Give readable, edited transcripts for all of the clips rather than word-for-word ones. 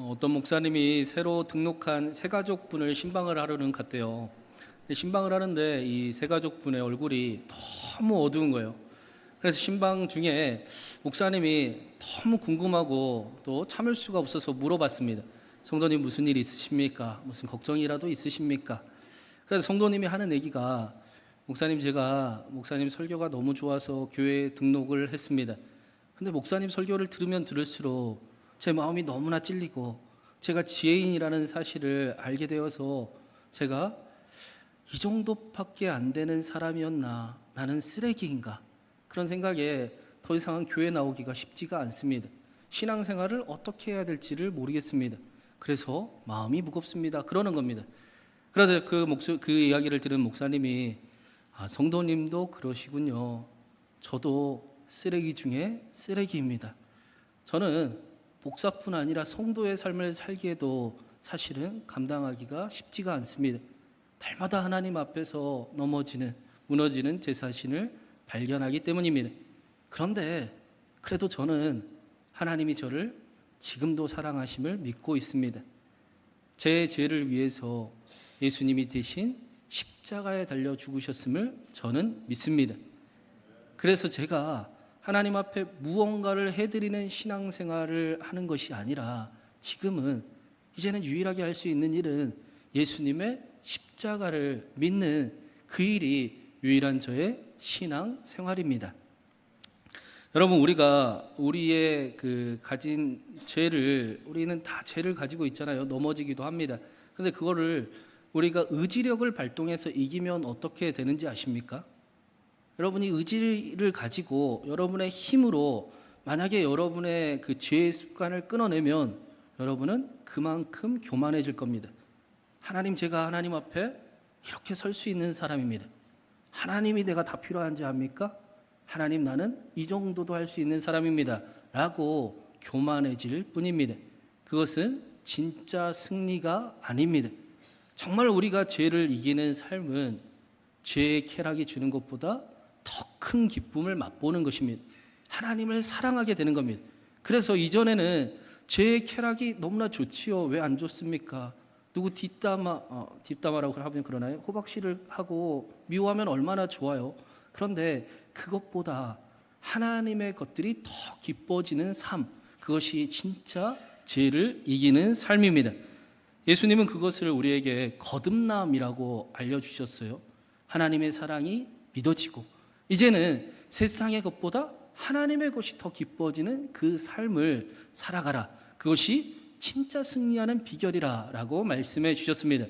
어떤 목사님이 새로 등록한 새가족분을 신방을 하려는 갔대요. 신방을 하는데 이 새가족분의 얼굴이 너무 어두운 거예요. 그래서 신방 중에 목사님이 너무 궁금하고 또 참을 수가 없어서 물어봤습니다. 성도님 무슨 일 있으십니까? 무슨 걱정이라도 있으십니까? 그래서 성도님이 하는 얘기가, 목사님 제가 목사님 설교가 너무 좋아서 교회에 등록을 했습니다. 근데 목사님 설교를 들으면 들을수록 제 마음이 너무나 찔리고 제가 지혜인이라는 사실을 알게 되어서 제가 이 정도밖에 안 되는 사람이었나, 나는 쓰레기인가, 그런 생각에 더 이상은 교회 나오기가 쉽지가 않습니다. 신앙생활을 어떻게 해야 될지를 모르겠습니다. 그래서 마음이 무겁습니다, 그러는 겁니다. 그래서 그 이야기를 들은 목사님이, 성도님도 그러시군요. 저도 쓰레기 중에 쓰레기입니다. 저는 목사뿐 아니라 성도의 삶을 살기에도 사실은 감당하기가 쉽지가 않습니다. 날마다 하나님 앞에서 무너지는 제 자신을 발견하기 때문입니다. 그런데 그래도 저는 하나님이 저를 지금도 사랑하심을 믿고 있습니다. 제 죄를 위해서 예수님이 대신 십자가에 달려 죽으셨음을 저는 믿습니다. 그래서 제가 하나님 앞에 무언가를 해드리는 신앙생활을 하는 것이 아니라 이제는 유일하게 할 수 있는 일은 예수님의 십자가를 믿는 그 일이 유일한 저의 신앙생활입니다. 여러분, 우리의 가진 죄를, 우리는 다 죄를 가지고 있잖아요. 넘어지기도 합니다. 그런데 그거를 우리가 의지력을 발동해서 이기면 어떻게 되는지 아십니까? 여러분이 의지를 가지고 여러분의 힘으로 만약에 여러분의 그 죄의 습관을 끊어내면 여러분은 그만큼 교만해질 겁니다. 제가 하나님 앞에 이렇게 설 수 있는 사람입니다. 하나님이 내가 다 필요한지 압니까? 하나님, 나는 이 정도도 할 수 있는 사람입니다 라고 교만해질 뿐입니다. 그것은 진짜 승리가 아닙니다. 정말 우리가 죄를 이기는 삶은 죄의 쾌락이 주는 것보다 더 큰 기쁨을 맛보는 것입니다. 하나님을 사랑하게 되는 겁니다. 그래서 이전에는 죄의 쾌락이 너무나 좋지요. 왜 안 좋습니까? 누구 뒷담화라고 하면 그러나요? 호박씨를 하고 미워하면 얼마나 좋아요. 그런데 그것보다 하나님의 것들이 더 기뻐지는 삶, 그것이 진짜 죄를 이기는 삶입니다. 예수님은 그것을 우리에게 거듭남이라고 알려주셨어요. 하나님의 사랑이 믿어지고 이제는 세상의 것보다 하나님의 것이 더 기뻐지는 그 삶을 살아가라. 그것이 진짜 승리하는 비결이라 라고 말씀해 주셨습니다.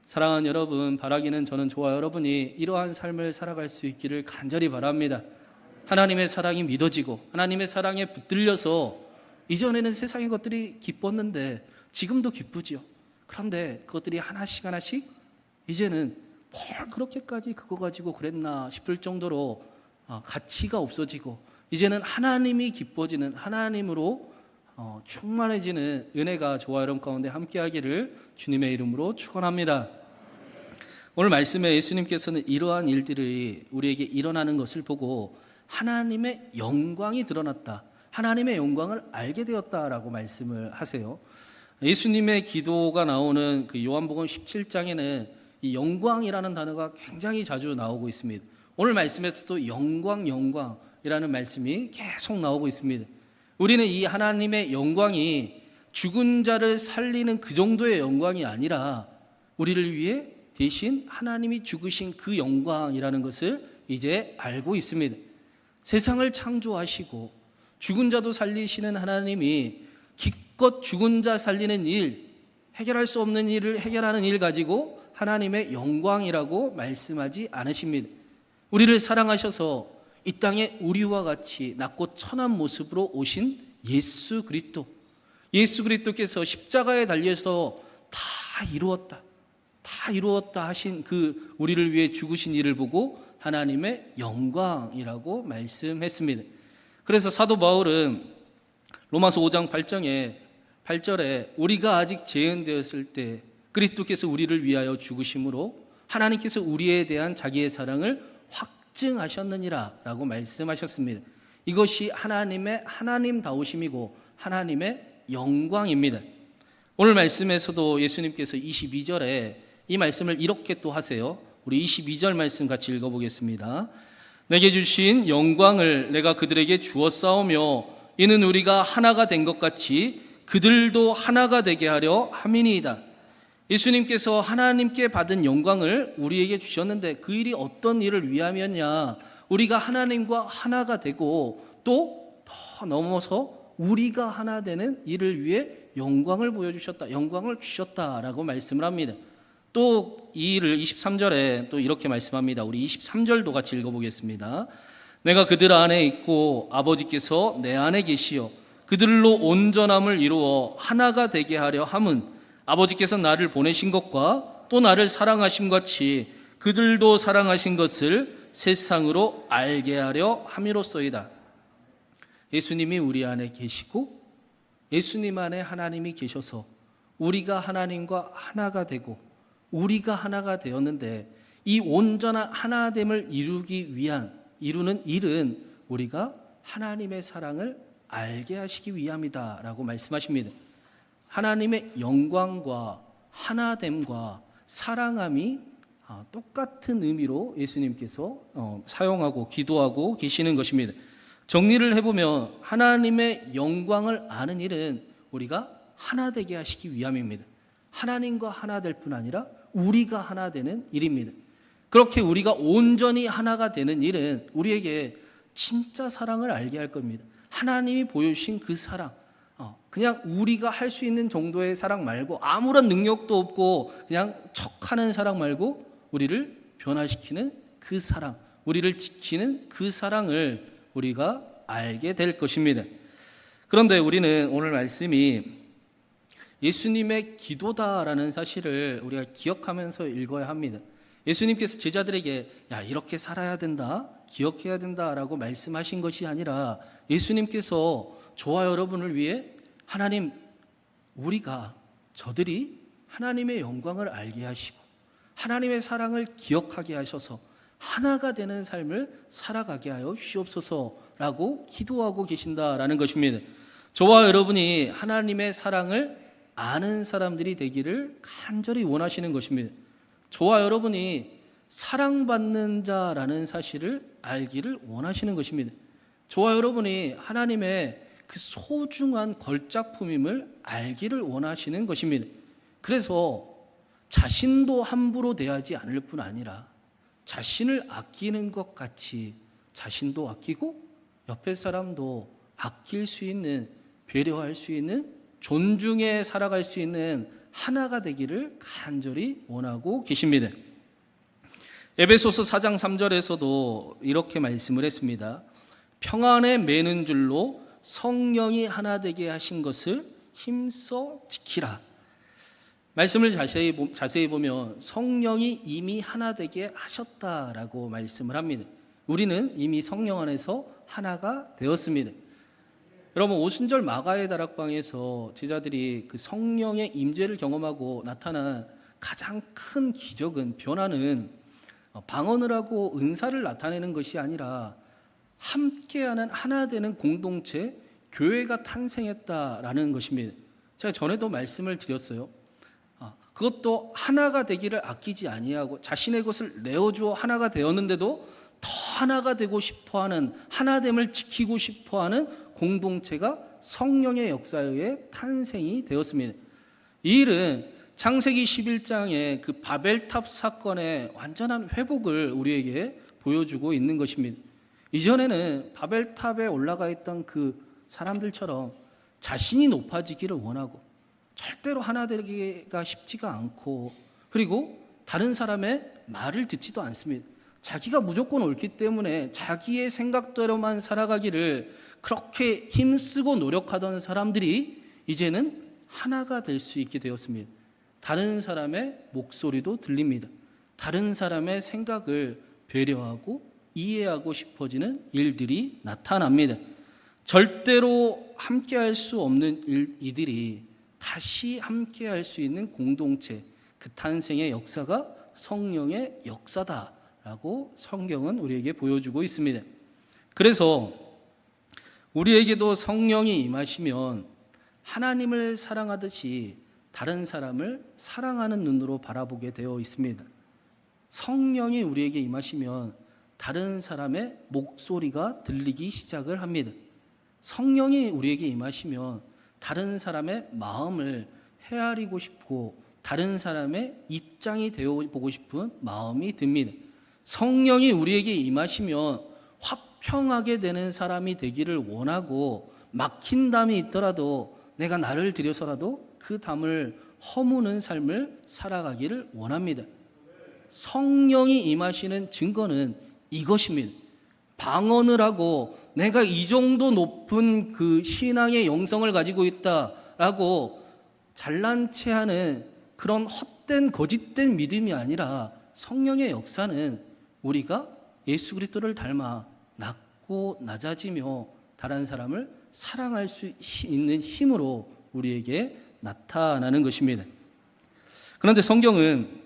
사랑하는 여러분, 바라기는 저는 저와 여러분이 이러한 삶을 살아갈 수 있기를 간절히 바랍니다. 하나님의 사랑이 믿어지고 하나님의 사랑에 붙들려서 이전에는 세상의 것들이 기뻤는데 지금도 기쁘지요. 그런데 그것들이 하나씩 이제는 뭘 그렇게까지 그거 가지고 그랬나 싶을 정도로 가치가 없어지고 이제는 하나님이 기뻐지는, 하나님으로 충만해지는 은혜가 저와 여러분 가운데 함께하기를 주님의 이름으로 축원합니다. 오늘 말씀에 예수님께서는 이러한 일들이 우리에게 일어나는 것을 보고 하나님의 영광이 드러났다, 하나님의 영광을 알게 되었다라고 말씀을 하세요. 예수님의 기도가 나오는 그 요한복음 17장에는 이 영광이라는 단어가 굉장히 자주 나오고 있습니다. 오늘 말씀에서도 영광이라는 말씀이 계속 나오고 있습니다. 우리는 이 하나님의 영광이 죽은 자를 살리는 그 정도의 영광이 아니라 우리를 위해 대신 하나님이 죽으신 그 영광이라는 것을 이제 알고 있습니다. 세상을 창조하시고 죽은 자도 살리시는 하나님이 기껏 죽은 자 살리는 일, 해결할 수 없는 일을 해결하는 일 가지고 하나님의 영광이라고 말씀하지 않으십니다. 우리를 사랑하셔서 이 땅에 우리와 같이 낮고 천한 모습으로 오신 예수 그리스도께서 십자가에 달려서 다 이루었다 하신 그 우리를 위해 죽으신 일을 보고 하나님의 영광이라고 말씀했습니다. 그래서 사도 바울은 로마서 5장 8절에 우리가 아직 재현되었을 때 그리스도께서 우리를 위하여 죽으심으로 하나님께서 우리에 대한 자기의 사랑을 확증하셨느니라 라고 말씀하셨습니다. 이것이 하나님의 하나님다우심이고 하나님의 영광입니다. 오늘 말씀에서도 예수님께서 22절에 이 말씀을 이렇게 또 하세요. 우리 22절 말씀 같이 읽어보겠습니다. 내게 주신 영광을 내가 그들에게 주었사오며 이는 우리가 하나가 된 것 같이 그들도 하나가 되게 하려 함이니이다. 예수님께서 하나님께 받은 영광을 우리에게 주셨는데 그 일이 어떤 일을 위함이었냐? 우리가 하나님과 하나가 되고 또 더 넘어서 우리가 하나 되는 일을 위해 영광을 보여주셨다. 영광을 주셨다라고 말씀을 합니다. 또 이 일을 23절에 또 이렇게 말씀합니다. 우리 23절도 같이 읽어보겠습니다. 내가 그들 안에 있고 아버지께서 내 안에 계시어 그들로 온전함을 이루어 하나가 되게 하려 함은 아버지께서 나를 보내신 것과 또 나를 사랑하심 같이 그들도 사랑하신 것을 세상으로 알게 하려 함이로소이다. 예수님이 우리 안에 계시고 예수님 안에 하나님이 계셔서 우리가 하나님과 하나가 되고 우리가 하나가 되었는데 이 온전한 하나됨을 이루는 일은 우리가 하나님의 사랑을 알게 하시기 위함이다 라고 말씀하십니다. 하나님의 영광과 하나됨과 사랑함이 똑같은 의미로 예수님께서 사용하고 기도하고 계시는 것입니다. 정리를 해보면 하나님의 영광을 아는 일은 우리가 하나 되게 하시기 위함입니다. 하나님과 하나 될 뿐 아니라 우리가 하나 되는 일입니다. 그렇게 우리가 온전히 하나가 되는 일은 우리에게 진짜 사랑을 알게 할 겁니다. 하나님이 보여주신 그 사랑, 그냥 우리가 할 수 있는 정도의 사랑 말고 아무런 능력도 없고 그냥 척하는 사랑 말고 우리를 변화시키는 그 사랑, 우리를 지키는 그 사랑을 우리가 알게 될 것입니다. 그런데 우리는 오늘 말씀이 예수님의 기도다라는 사실을 우리가 기억하면서 읽어야 합니다. 예수님께서 제자들에게 이렇게 살아야 된다, 기억해야 된다라고 말씀하신 것이 아니라 예수님께서 저와 여러분을 위해 하나님, 저들이 하나님의 영광을 알게 하시고 하나님의 사랑을 기억하게 하셔서 하나가 되는 삶을 살아가게 하여 주시옵소서라고 기도하고 계신다라는 것입니다. 저와 여러분이 하나님의 사랑을 아는 사람들이 되기를 간절히 원하시는 것입니다. 저와 여러분이 사랑받는 자라는 사실을 알기를 원하시는 것입니다. 저와 여러분이 하나님의 그 소중한 걸작품임을 알기를 원하시는 것입니다. 그래서 자신도 함부로 대하지 않을 뿐 아니라 자신을 아끼는 것 같이 자신도 아끼고 옆에 사람도 아낄 수 있는, 배려할 수 있는, 존중해 살아갈 수 있는 하나가 되기를 간절히 원하고 계십니다. 에베소서 4장 3절에서도 이렇게 말씀을 했습니다. 평안에 매는 줄로 성령이 하나 되게 하신 것을 힘써 지키라. 말씀을 자세히 보면 성령이 이미 하나 되게 하셨다라고 말씀을 합니다. 우리는 이미 성령 안에서 하나가 되었습니다. 여러분, 오순절 마가의 다락방에서 제자들이 그 성령의 임재를 경험하고 나타난 가장 큰 기적은, 변화는 방언을 하고 은사를 나타내는 것이 아니라 함께하는 하나 되는 공동체, 교회가 탄생했다라는 것입니다. 제가 전에도 말씀을 드렸어요. 그것도 하나가 되기를 아끼지 아니하고 자신의 것을 내어주어 하나가 되었는데도 더 하나가 되고 싶어하는, 하나됨을 지키고 싶어하는 공동체가 성령의 역사에 의해 탄생이 되었습니다. 이 일은 창세기 11장의 그 바벨탑 사건의 완전한 회복을 우리에게 보여주고 있는 것입니다. 이전에는 바벨탑에 올라가 있던 그 사람들처럼 자신이 높아지기를 원하고 절대로 하나 되기가 쉽지가 않고, 그리고 다른 사람의 말을 듣지도 않습니다. 자기가 무조건 옳기 때문에 자기의 생각대로만 살아가기를 그렇게 힘쓰고 노력하던 사람들이 이제는 하나가 될 수 있게 되었습니다. 다른 사람의 목소리도 들립니다. 다른 사람의 생각을 배려하고 이해하고 싶어지는 일들이 나타납니다. 절대로 함께할 수 없는 이들이 다시 함께할 수 있는 공동체, 그 탄생의 역사가 성령의 역사다라고 성경은 우리에게 보여주고 있습니다. 그래서 우리에게도 성령이 임하시면 하나님을 사랑하듯이 다른 사람을 사랑하는 눈으로 바라보게 되어 있습니다. 성령이 우리에게 임하시면 다른 사람의 목소리가 들리기 시작을 합니다. 성령이 우리에게 임하시면 다른 사람의 마음을 헤아리고 싶고 다른 사람의 입장이 되어 보고 싶은 마음이 듭니다. 성령이 우리에게 임하시면 화평하게 되는 사람이 되기를 원하고 막힌 담이 있더라도 내가 나를 들여서라도 그 담을 허무는 삶을 살아가기를 원합니다. 성령이 임하시는 증거는 이것입니다. 방언을 하고 내가 이 정도 높은 그 신앙의 영성을 가지고 있다라고 잘난 체 하는 그런 헛된 거짓된 믿음이 아니라 성령의 역사는 우리가 예수 그리스도를 닮아 낮고 낮아지며 다른 사람을 사랑할 수 있는 힘으로 우리에게 나타나는 것입니다. 그런데 성경은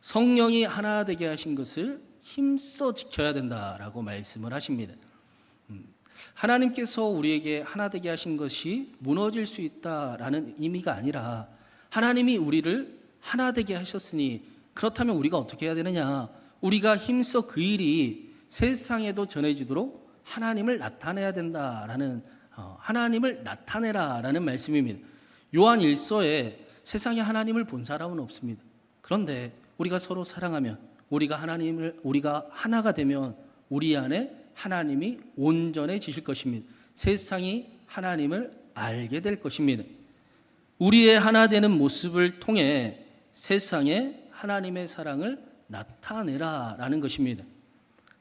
성령이 하나 되게 하신 것을 힘써 지켜야 된다라고 말씀을 하십니다. 하나님께서 우리에게 하나 되게 하신 것이 무너질 수 있다라는 의미가 아니라 하나님이 우리를 하나 되게 하셨으니 그렇다면 우리가 어떻게 해야 되느냐? 우리가 힘써 그 일이 세상에도 전해지도록 하나님을 나타내야 된다라는 하나님을 나타내라라는 말씀입니다. 요한 1서에 세상에 하나님을 본 사람은 없습니다. 그런데 우리가 서로 사랑하면 우리가 하나가 되면 우리 안에 하나님이 온전해지실 것입니다. 세상이 하나님을 알게 될 것입니다. 우리의 하나 되는 모습을 통해 세상에 하나님의 사랑을 나타내라라는 것입니다.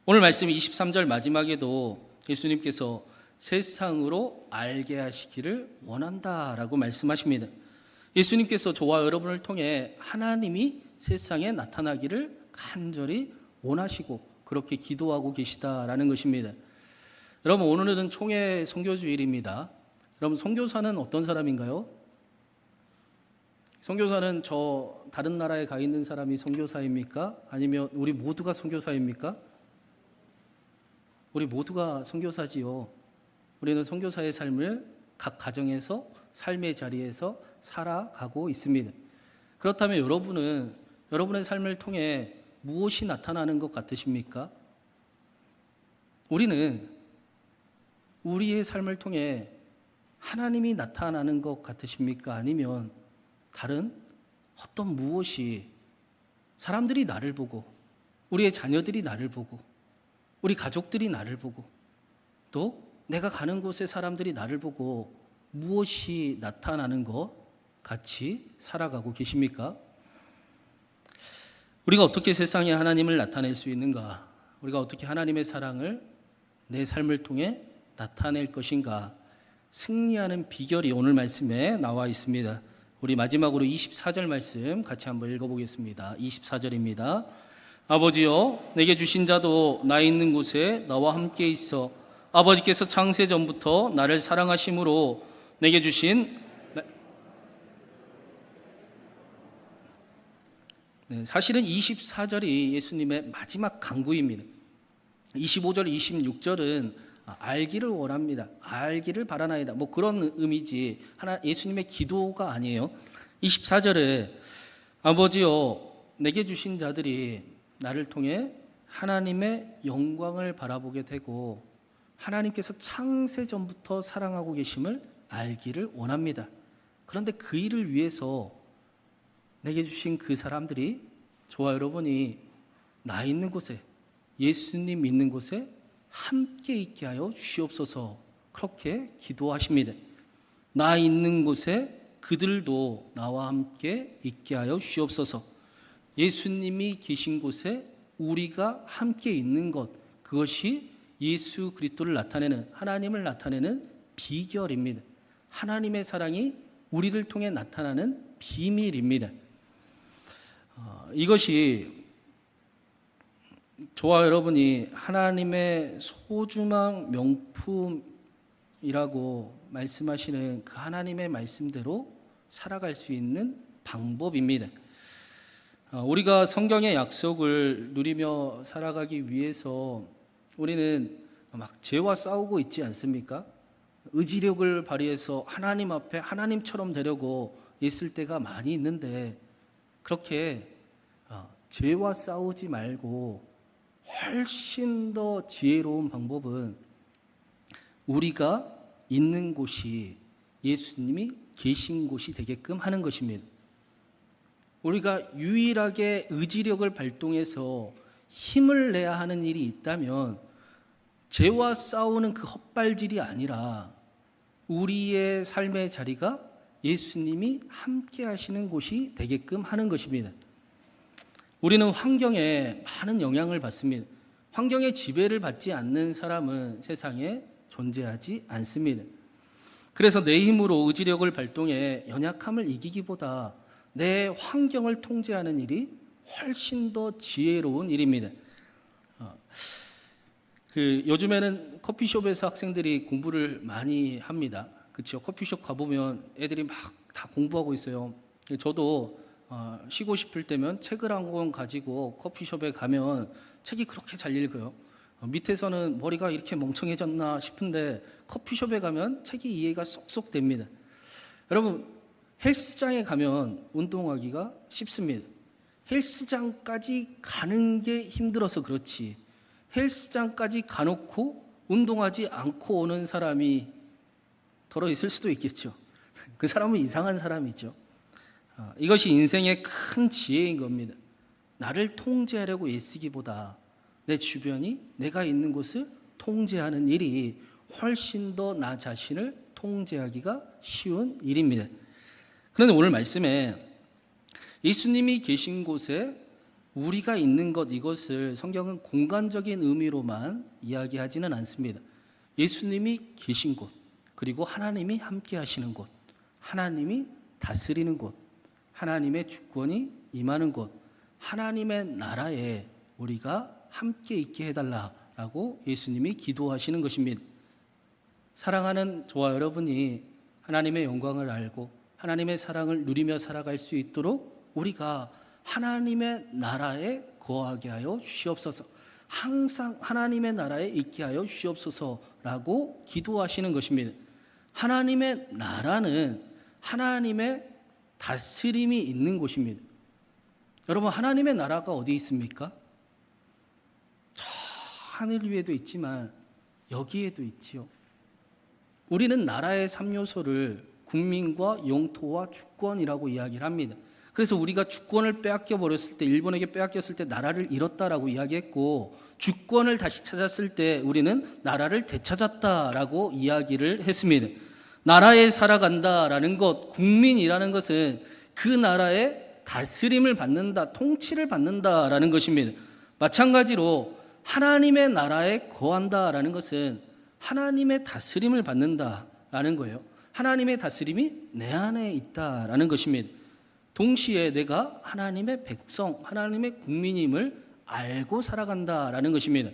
오늘 말씀 23절 마지막에도 예수님께서 세상으로 알게 하시기를 원한다라고 말씀하십니다. 예수님께서 저와 여러분을 통해 하나님이 세상에 나타나기를 간절히 원하시고 그렇게 기도하고 계시다라는 것입니다. 여러분, 오늘은 총회 선교주일입니다. 여러분, 선교사는 어떤 사람인가요? 선교사는 저 다른 나라에 가 있는 사람이 선교사입니까? 아니면 우리 모두가 선교사입니까? 우리 모두가 선교사지요. 우리는 선교사의 삶을 각 가정에서 삶의 자리에서 살아가고 있습니다. 그렇다면 여러분은 여러분의 삶을 통해 무엇이 나타나는 것 같으십니까? 우리는 우리의 삶을 통해 하나님이 나타나는 것 같으십니까? 아니면 다른 어떤 무엇이 사람들이 나를 보고 우리의 자녀들이 나를 보고 우리 가족들이 나를 보고 또 내가 가는 곳에 사람들이 나를 보고 무엇이 나타나는 것 같이 살아가고 계십니까? 우리가 어떻게 세상에 하나님을 나타낼 수 있는가? 우리가 어떻게 하나님의 사랑을 내 삶을 통해 나타낼 것인가? 승리하는 비결이 오늘 말씀에 나와 있습니다. 우리 마지막으로 24절 말씀 같이 한번 읽어보겠습니다. 24절입니다. 아버지여, 내게 주신 자도 나 있는 곳에 나와 함께 있어 아버지께서 창세 전부터 나를 사랑하심으로 내게 주신 사실은 24절이 예수님의 마지막 간구입니다. 25절, 26절은 알기를 원합니다. 알기를 바라나이다. 뭐 그런 의미지 예수님의 기도가 아니에요. 24절에 아버지여, 내게 주신 자들이 나를 통해 하나님의 영광을 바라보게 되고 하나님께서 창세 전부터 사랑하고 계심을 알기를 원합니다. 그런데 그 일을 위해서 내게 주신 그 사람들이 저와 여러분이 나 있는 곳에 예수님 있는 곳에 함께 있게 하여 주시옵소서. 그렇게 기도하십니다. 나 있는 곳에 그들도 나와 함께 있게 하여 주시옵소서. 예수님이 계신 곳에 우리가 함께 있는 것, 그것이 예수 그리스도를 나타내는, 하나님을 나타내는 비결입니다. 하나님의 사랑이 우리를 통해 나타나는 비밀입니다. 이것이 저와 여러분이 하나님의 소중한 명품이라고 말씀하시는 그 하나님의 말씀대로 살아갈 수 있는 방법입니다. 우리가 성경의 약속을 누리며 살아가기 위해서 우리는 막 죄와 싸우고 있지 않습니까? 의지력을 발휘해서 하나님 앞에 하나님처럼 되려고 있을 때가 많이 있는데 그렇게 죄와 싸우지 말고 훨씬 더 지혜로운 방법은 우리가 있는 곳이 예수님이 계신 곳이 되게끔 하는 것입니다. 우리가 유일하게 의지력을 발동해서 힘을 내야 하는 일이 있다면 죄와 싸우는 그 헛발질이 아니라 우리의 삶의 자리가 예수님이 함께 하시는 곳이 되게끔 하는 것입니다. 우리는 환경에 많은 영향을 받습니다. 환경의 지배를 받지 않는 사람은 세상에 존재하지 않습니다. 그래서 내 힘으로 의지력을 발동해 연약함을 이기기보다 내 환경을 통제하는 일이 훨씬 더 지혜로운 일입니다. 요즘에는 커피숍에서 학생들이 공부를 많이 합니다. 그렇죠? 커피숍 가보면 애들이 막 다 공부하고 있어요. 저도 쉬고 싶을 때면 책을 한 권 가지고 커피숍에 가면 책이 그렇게 잘 읽어요. 밑에서는 머리가 이렇게 멍청해졌나 싶은데 커피숍에 가면 책이 이해가 쏙쏙 됩니다. 여러분, 헬스장에 가면 운동하기가 쉽습니다. 헬스장까지 가는 게 힘들어서 그렇지 헬스장까지 가놓고 운동하지 않고 오는 사람이 더러 있을 수도 있겠죠. 그 사람은 이상한 사람이죠. 이것이 인생의 큰 지혜인 겁니다. 나를 통제하려고 애쓰기보다 내 주변이 내가 있는 곳을 통제하는 일이 훨씬 더 나 자신을 통제하기가 쉬운 일입니다. 그런데 오늘 말씀에 예수님이 계신 곳에 우리가 있는 것, 이것을 성경은 공간적인 의미로만 이야기하지는 않습니다. 예수님이 계신 곳, 그리고 하나님이 함께 하시는 곳, 하나님이 다스리는 곳, 하나님의 주권이 임하는 곳, 하나님의 나라에 우리가 함께 있게 해달라라고 예수님이 기도하시는 것입니다. 사랑하는 저와 여러분이 하나님의 영광을 알고 하나님의 사랑을 누리며 살아갈 수 있도록 우리가 하나님의 나라에 거하게 하여 주시옵소서, 항상 하나님의 나라에 있게 하여 주시옵소서라고 기도하시는 것입니다. 하나님의 나라는 하나님의 다스림이 있는 곳입니다. 여러분, 하나님의 나라가 어디 있습니까? 저 하늘 위에도 있지만 여기에도 있지요. 우리는 나라의 3요소를 국민과 영토와 주권이라고 이야기를 합니다. 그래서 우리가 주권을 빼앗겨 버렸을 때, 일본에게 빼앗겼을 때 나라를 잃었다라고 이야기했고, 주권을 다시 찾았을 때 우리는 나라를 되찾았다라고 이야기를 했습니다. 나라에 살아간다라는 것, 국민이라는 것은 그 나라의 다스림을 받는다, 통치를 받는다라는 것입니다. 마찬가지로 하나님의 나라에 거한다라는 것은 하나님의 다스림을 받는다라는 거예요. 하나님의 다스림이 내 안에 있다라는 것입니다. 동시에 내가 하나님의 백성, 하나님의 국민임을 알고 살아간다라는 것입니다.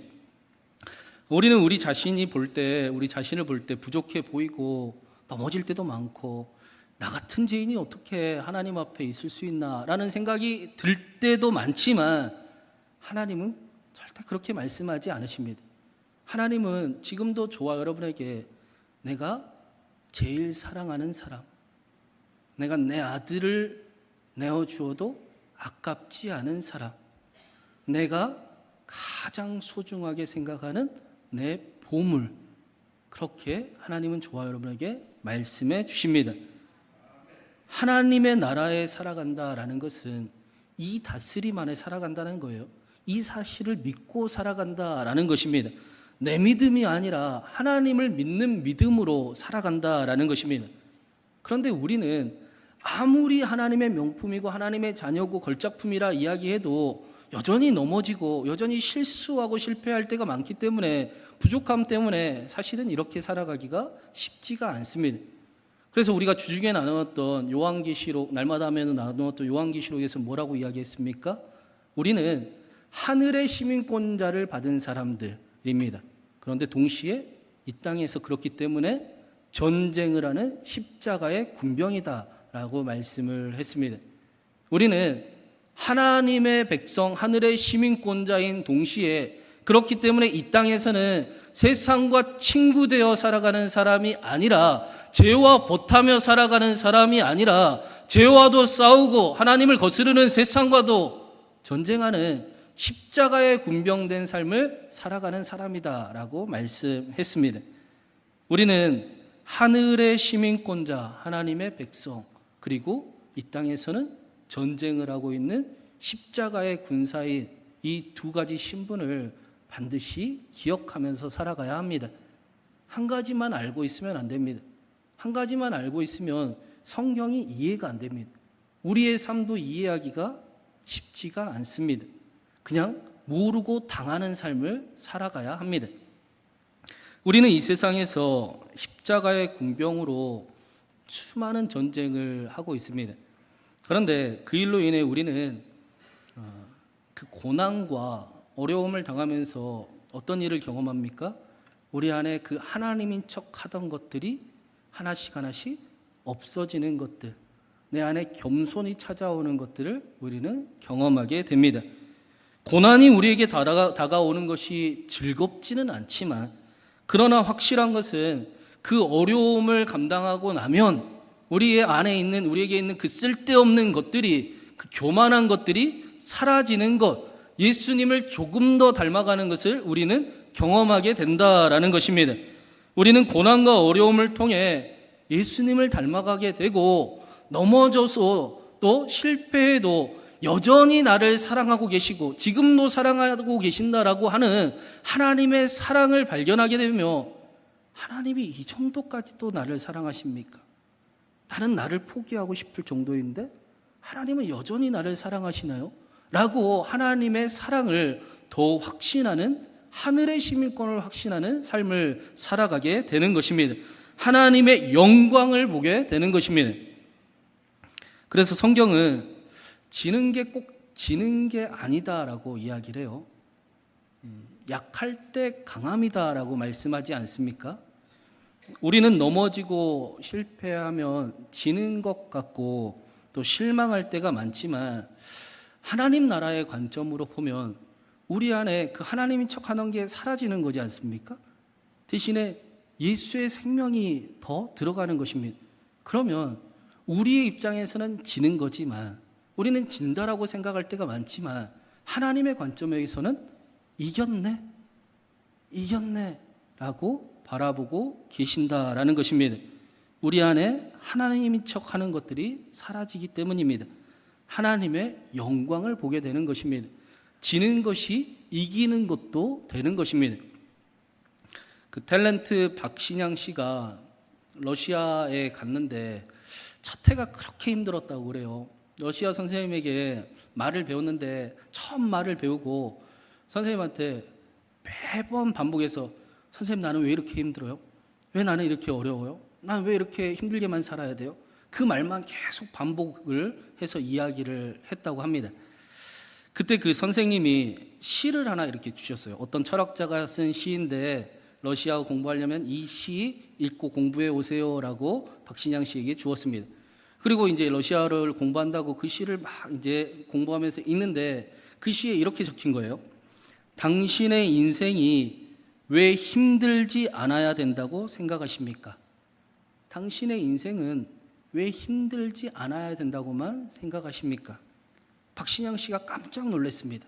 우리는 우리 자신을 볼 때 부족해 보이고 넘어질 때도 많고, 나 같은 죄인이 어떻게 하나님 앞에 있을 수 있나 라는 생각이 들 때도 많지만, 하나님은 절대 그렇게 말씀하지 않으십니다. 하나님은 지금도 저와 여러분에게 내가 제일 사랑하는 사람, 내가 내 아들을 내어주어도 아깝지 않은 사람, 내가 가장 소중하게 생각하는 내 보물, 그렇게 하나님은 저와 여러분에게 말씀해 주십니다. 하나님의 나라에 살아간다라는 것은 이 다스림 안에 살아간다는 거예요. 이 사실을 믿고 살아간다라는 것입니다. 내 믿음이 아니라 하나님을 믿는 믿음으로 살아간다라는 것입니다. 그런데 우리는 아무리 하나님의 명품이고 하나님의 자녀고 걸작품이라 이야기해도 여전히 넘어지고 여전히 실수하고 실패할 때가 많기 때문에, 부족함 때문에 사실은 이렇게 살아가기가 쉽지가 않습니다. 그래서 우리가 주중에 나누었던 요한계시록, 날마다 하면 나누었던 요한계시록에서 뭐라고 이야기했습니까? 우리는 하늘의 시민권자를 받은 사람들입니다. 그런데 동시에 이 땅에서 그렇기 때문에 전쟁을 하는 십자가의 군병이다 라고 말씀을 했습니다. 우리는 하나님의 백성, 하늘의 시민권자인 동시에 그렇기 때문에 이 땅에서는 세상과 친구되어 살아가는 사람이 아니라, 죄와 벗하며 살아가는 사람이 아니라 죄와도 싸우고 하나님을 거스르는 세상과도 전쟁하는 십자가에 군병된 삶을 살아가는 사람이다라고 말씀했습니다. 우리는 하늘의 시민권자, 하나님의 백성, 그리고 이 땅에서는 전쟁을 하고 있는 십자가의 군사인 이 두 가지 신분을 반드시 기억하면서 살아가야 합니다. 한 가지만 알고 있으면 안 됩니다. 한 가지만 알고 있으면 성경이 이해가 안 됩니다. 우리의 삶도 이해하기가 쉽지가 않습니다. 그냥 모르고 당하는 삶을 살아가야 합니다. 우리는 이 세상에서 십자가의 군병으로 수많은 전쟁을 하고 있습니다. 그런데 그 일로 인해 우리는 그 고난과 어려움을 당하면서 어떤 일을 경험합니까? 우리 안에 그 하나님인 척 하던 것들이 하나씩 하나씩 없어지는 것들, 내 안에 겸손이 찾아오는 것들을 우리는 경험하게 됩니다. 고난이 우리에게 다가오는 것이 즐겁지는 않지만, 그러나 확실한 것은 그 어려움을 감당하고 나면 우리의 안에 있는, 우리에게 있는 그 쓸데없는 것들이, 그 교만한 것들이 사라지는 것, 예수님을 조금 더 닮아가는 것을 우리는 경험하게 된다라는 것입니다. 우리는 고난과 어려움을 통해 예수님을 닮아가게 되고, 넘어져서 또 실패해도 여전히 나를 사랑하고 계시고 지금도 사랑하고 계신다라고 하는 하나님의 사랑을 발견하게 되며, 하나님이 이 정도까지도 나를 사랑하십니까? 나는 나를 포기하고 싶을 정도인데 하나님은 여전히 나를 사랑하시나요? 라고 하나님의 사랑을 더 확신하는, 하늘의 시민권을 확신하는 삶을 살아가게 되는 것입니다. 하나님의 영광을 보게 되는 것입니다. 그래서 성경은 지는 게 꼭 지는 게 아니다라고 이야기를 해요. 약할 때 강함이다라고 말씀하지 않습니까? 우리는 넘어지고 실패하면 지는 것 같고 또 실망할 때가 많지만, 하나님 나라의 관점으로 보면 우리 안에 그 하나님인 척하는 게 사라지는 거지 않습니까? 대신에 예수의 생명이 더 들어가는 것입니다. 그러면 우리의 입장에서는 지는 거지만, 우리는 진다라고 생각할 때가 많지만, 하나님의 관점에서는 이겼네 라고 바라보고 계신다라는 것입니다. 우리 안에 하나님인 척하는 것들이 사라지기 때문입니다. 하나님의 영광을 보게 되는 것입니다. 지는 것이 이기는 것도 되는 것입니다. 그 탤런트 박신양 씨가 러시아에 갔는데 첫 해가 그렇게 힘들었다고 그래요. 러시아 선생님에게 말을 배웠는데 처음 말을 배우고 선생님한테 매번 반복해서, 선생님 나는 왜 이렇게 힘들어요? 왜 나는 이렇게 어려워요? 난 왜 이렇게 힘들게만 살아야 돼요? 그 말만 계속 반복을 해서 이야기를 했다고 합니다. 그때 그 선생님이 시를 하나 이렇게 주셨어요. 어떤 철학자가 쓴 시인데 러시아어 공부하려면 이 시 읽고 공부해 오세요라고 박신양 씨에게 주었습니다. 그리고 이제 러시아어를 공부한다고 그 시를 막 이제 공부하면서 읽는데 그 시에 이렇게 적힌 거예요. 당신의 인생이 왜 힘들지 않아야 된다고 생각하십니까? 당신의 인생은 왜 힘들지 않아야 된다고만 생각하십니까? 박신양 씨가 깜짝 놀랐습니다.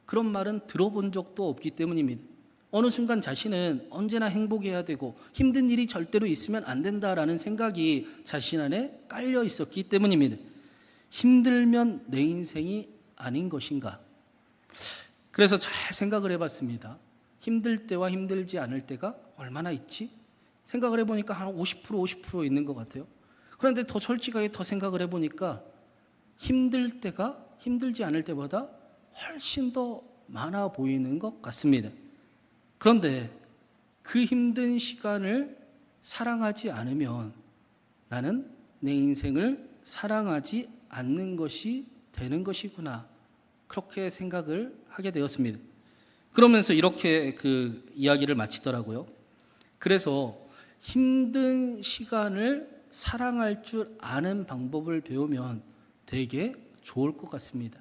그런 말은 들어본 적도 없기 때문입니다. 어느 순간 자신은 언제나 행복해야 되고 힘든 일이 절대로 있으면 안 된다라는 생각이 자신 안에 깔려 있었기 때문입니다. 힘들면 내 인생이 아닌 것인가? 그래서 잘 생각을 해봤습니다. 힘들 때와 힘들지 않을 때가 얼마나 있지? 생각을 해보니까 한 50% 있는 것 같아요. 그런데 더 솔직하게 더 생각을 해보니까 힘들 때가 힘들지 않을 때보다 훨씬 더 많아 보이는 것 같습니다. 그런데 그 힘든 시간을 사랑하지 않으면 나는 내 인생을 사랑하지 않는 것이 되는 것이구나, 그렇게 생각을 하게 되었습니다. 그러면서 이렇게 그 이야기를 마치더라고요. 그래서 힘든 시간을 사랑할 줄 아는 방법을 배우면 되게 좋을 것 같습니다.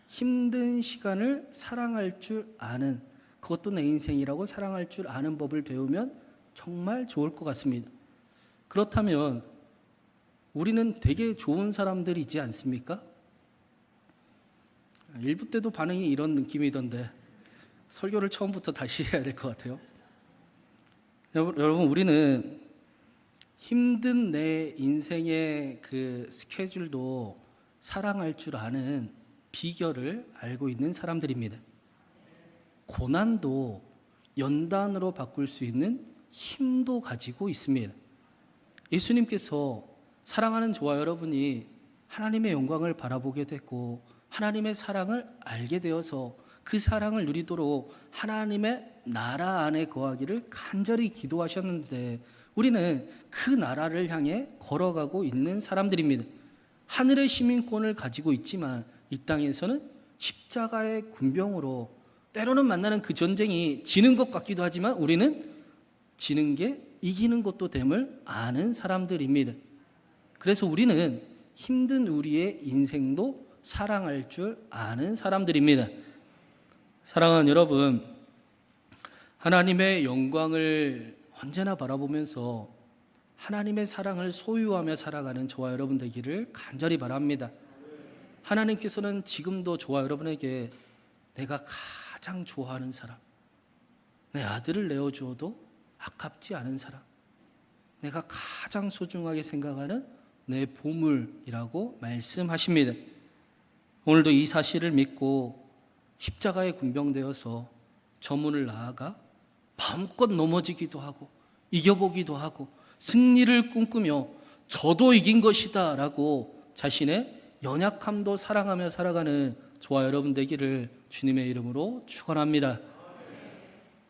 힘든 시간을 사랑할 줄 아는, 그것도 내 인생이라고 사랑할 줄 아는 법을 배우면 정말 좋을 것 같습니다. 그렇다면 우리는 되게 좋은 사람들이지 않습니까? 1부 때도 반응이 이런 느낌이던데 설교를 처음부터 다시 해야 될 것 같아요. 여러분, 우리는 힘든 내 인생의 그 스케줄도 사랑할 줄 아는 비결을 알고 있는 사람들입니다. 고난도 연단으로 바꿀 수 있는 힘도 가지고 있습니다. 예수님께서 사랑하는 저와 여러분이 하나님의 영광을 바라보게 됐고 하나님의 사랑을 알게 되어서 그 사랑을 누리도록 하나님의 나라 안에 거하기를 간절히 기도하셨는데 우리는 그 나라를 향해 걸어가고 있는 사람들입니다. 하늘의 시민권을 가지고 있지만 이 땅에서는 십자가의 군병으로 때로는 만나는 그 전쟁이 지는 것 같기도 하지만 우리는 지는 게 이기는 것도 됨을 아는 사람들입니다. 그래서 우리는 힘든 우리의 인생도 사랑할 줄 아는 사람들입니다. 사랑하는 여러분, 하나님의 영광을 언제나 바라보면서 하나님의 사랑을 소유하며 살아가는 저와 여러분 되기를 간절히 바랍니다. 하나님께서는 지금도 저와 여러분에게 내가 가장 좋아하는 사람, 내 아들을 내어주어도 아깝지 않은 사람, 내가 가장 소중하게 생각하는 내 보물이라고 말씀하십니다. 오늘도 이 사실을 믿고 십자가에 군병되어서 저 문을 나아가 마음껏 넘어지기도 하고 이겨보기도 하고 승리를 꿈꾸며 저도 이긴 것이다 라고 자신의 연약함도 사랑하며 살아가는 저와 여러분 되기를 주님의 이름으로 축원합니다.